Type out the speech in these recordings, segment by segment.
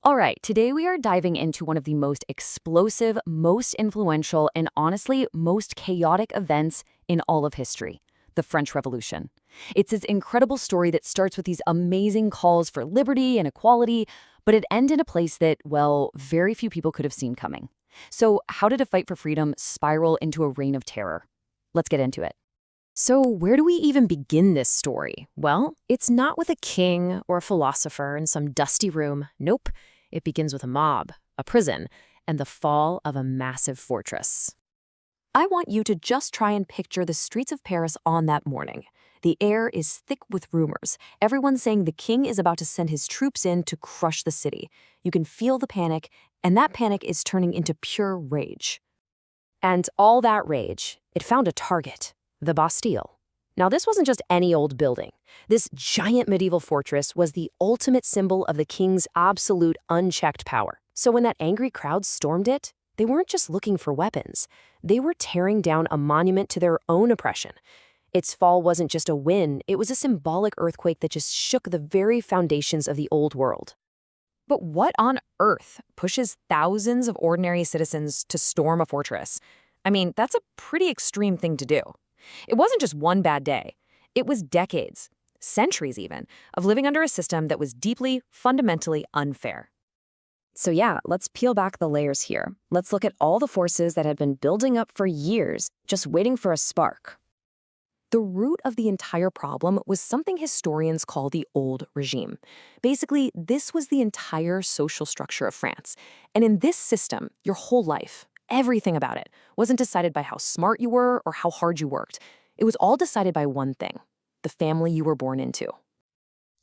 All right, today we are diving into one of the most explosive, most influential, and honestly, most chaotic events in all of history, the French Revolution. It's this incredible story that starts with these amazing calls for liberty and equality, but it ends in a place that, well, very few people could have seen coming. So, how did a fight for freedom spiral into a reign of terror? Let's get into it. So, where do we even begin this story? Well, it's not with a king or a philosopher in some dusty room. Nope. It begins with a mob, a prison, and the fall of a massive fortress. I want you to just try and picture the streets of Paris on that morning. The air is thick with rumors. Everyone's saying the king is about to send his troops in to crush the city. You can feel the panic, and that panic is turning into pure rage. And all that rage, it found a target, the Bastille. Now, this wasn't just any old building. This giant medieval fortress was the ultimate symbol of the king's absolute unchecked power. So when that angry crowd stormed it, they weren't just looking for weapons. They were tearing down a monument to their own oppression. Its fall wasn't just a win, it was a symbolic earthquake that just shook the very foundations of the old world. But what on earth pushes thousands of ordinary citizens to storm a fortress? I mean, that's a pretty extreme thing to do. It wasn't just one bad day. It was decades, centuries even, of living under a system that was deeply, fundamentally unfair. So yeah, let's peel back the layers here. Let's look at all the forces that had been building up for years, just waiting for a spark. The root of the entire problem was something historians call the old regime. Basically, this was the entire social structure of France. And in this system, your whole life, everything about it, wasn't decided by how smart you were or how hard you worked. It was all decided by one thing: the family you were born into.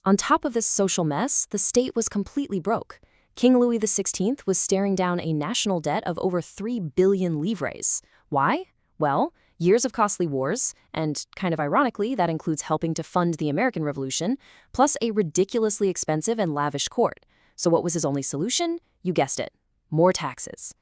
On top of this social mess, the state was completely broke. King Louis XVI was staring down a national debt of over 3 billion livres. Why? Well, years of costly wars, and kind of ironically, that includes helping to fund the American Revolution, plus a ridiculously expensive and lavish court. So what was his only solution? You guessed it, more taxes.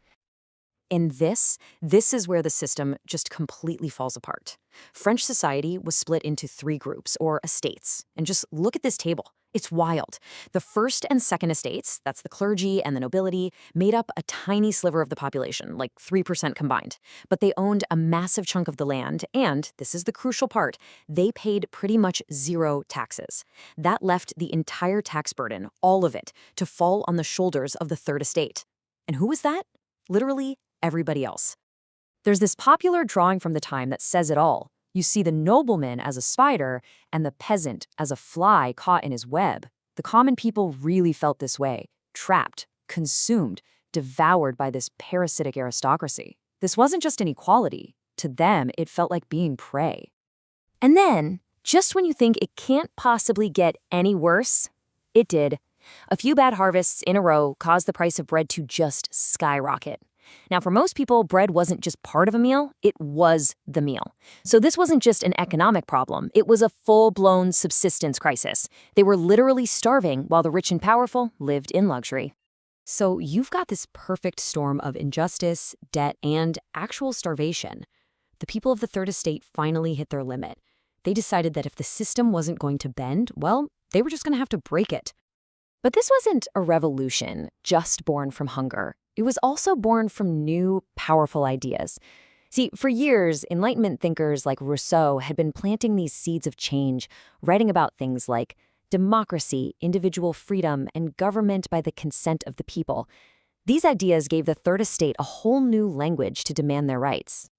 And this is where the system just completely falls apart. French society was split into 3 groups, or estates. And just look at this table. It's wild. The first and second estates, that's the clergy and the nobility, made up a tiny sliver of the population, like 3% combined. But they owned a massive chunk of the land, and, this is the crucial part, they paid pretty much 0 taxes. That left the entire tax burden, all of it, to fall on the shoulders of the third estate. And who was that? Literally everybody else. There's this popular drawing from the time that says it all. You see the nobleman as a spider and the peasant as a fly caught in his web. The common people really felt this way, trapped, consumed, devoured by this parasitic aristocracy. This wasn't just inequality. To them, it felt like being prey. And then, just when you think it can't possibly get any worse, it did. A few bad harvests in a row caused the price of bread to just skyrocket. Now, for most people, bread wasn't just part of a meal, it was the meal. So this wasn't just an economic problem, it was a full-blown subsistence crisis. They were literally starving while the rich and powerful lived in luxury. So you've got this perfect storm of injustice, debt, and actual starvation. The people of the Third Estate finally hit their limit. They decided that if the system wasn't going to bend, well, they were just going to have to break it. But this wasn't a revolution just born from hunger. It was also born from new, powerful ideas. See, for years, Enlightenment thinkers like Rousseau had been planting these seeds of change, writing about things like democracy, individual freedom, and government by the consent of the people. These ideas gave the Third Estate a whole new language to demand their rights.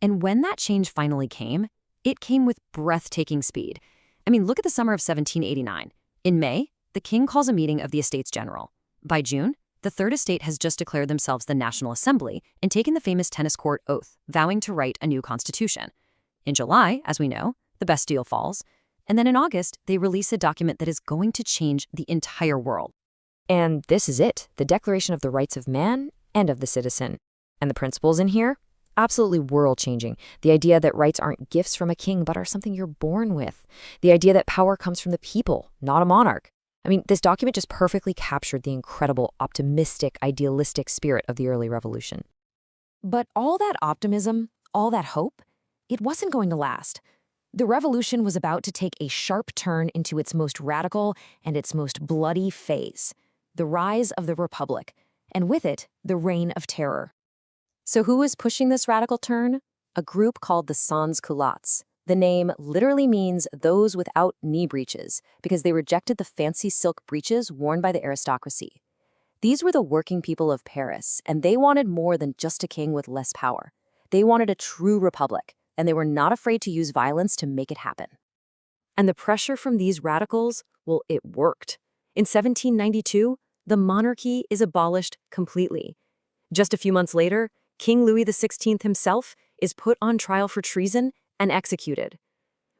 And when that change finally came, it came with breathtaking speed. I mean, look at the summer of 1789. In May, the king calls a meeting of the Estates General. By June, the Third Estate has just declared themselves the National Assembly and taken the famous tennis court oath, vowing to write a new constitution. In July, as we know, the Bastille falls. And then in August, they release a document that is going to change the entire world. And this is it, the Declaration of the Rights of Man and of the Citizen. And the principles in here? Absolutely world-changing. The idea that rights aren't gifts from a king, but are something you're born with. The idea that power comes from the people, not a monarch. I mean, this document just perfectly captured the incredible, optimistic, idealistic spirit of the early revolution. But all that optimism, all that hope, it wasn't going to last. The revolution was about to take a sharp turn into its most radical and its most bloody phase. the rise of the Republic, and with it, the Reign of Terror. So who was pushing this radical turn? A group called the Sans-Culottes. The name literally means those without knee breeches, because they rejected the fancy silk breeches worn by the aristocracy. These were the working people of Paris, and they wanted more than just a king with less power. They wanted a true republic, and they were not afraid to use violence to make it happen. And the pressure from these radicals, well, it worked. In 1792, the monarchy is abolished completely. Just a few months later, King Louis XVI himself is put on trial for treason and executed.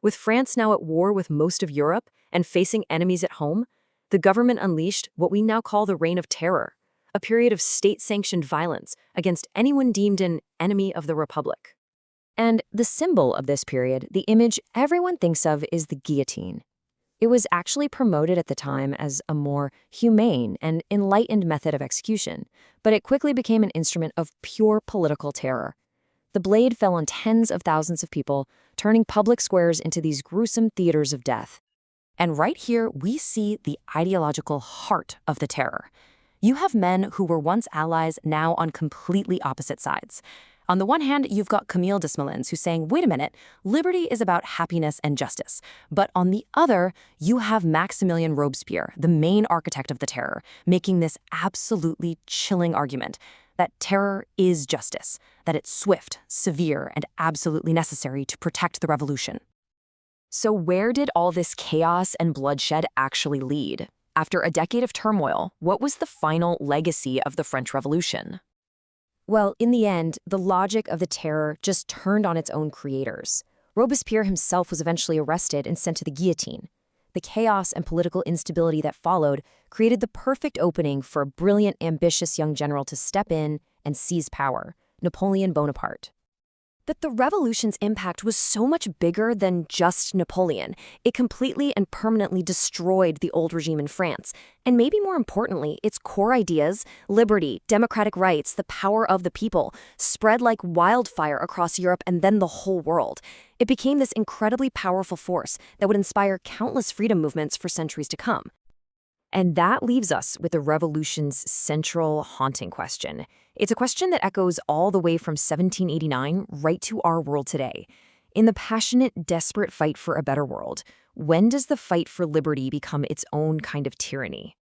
With France now at war with most of Europe and facing enemies at home, the government unleashed what we now call the Reign of Terror, a period of state-sanctioned violence against anyone deemed an enemy of the Republic. And the symbol of this period, the image everyone thinks of, is the guillotine. It was actually promoted at the time as a more humane and enlightened method of execution, but it quickly became an instrument of pure political terror. The blade fell on tens of thousands of people, turning public squares into these gruesome theaters of death. And right here, we see the ideological heart of the terror. You have men who were once allies now on completely opposite sides. On the one hand, you've got Camille Desmoulins who's saying, wait a minute, liberty is about happiness and justice. But on the other, you have Maximilien Robespierre, the main architect of the terror, making this absolutely chilling argument that terror is justice, that it's swift, severe, and absolutely necessary to protect the revolution. So where did all this chaos and bloodshed actually lead? After a decade of turmoil, what was the final legacy of the French Revolution? Well, in the end, the logic of the terror just turned on its own creators. Robespierre himself was eventually arrested and sent to the guillotine. The chaos and political instability that followed created the perfect opening for a brilliant, ambitious young general to step in and seize power, Napoleon Bonaparte. But the revolution's impact was so much bigger than just Napoleon. It completely and permanently destroyed the old regime in France. And maybe more importantly, its core ideas, liberty, democratic rights, the power of the people, spread like wildfire across Europe and then the whole world. It became this incredibly powerful force that would inspire countless freedom movements for centuries to come. And that leaves us with the revolution's central haunting question. It's a question that echoes all the way from 1789 right to our world today. In the passionate, desperate fight for a better world, when does the fight for liberty become its own kind of tyranny?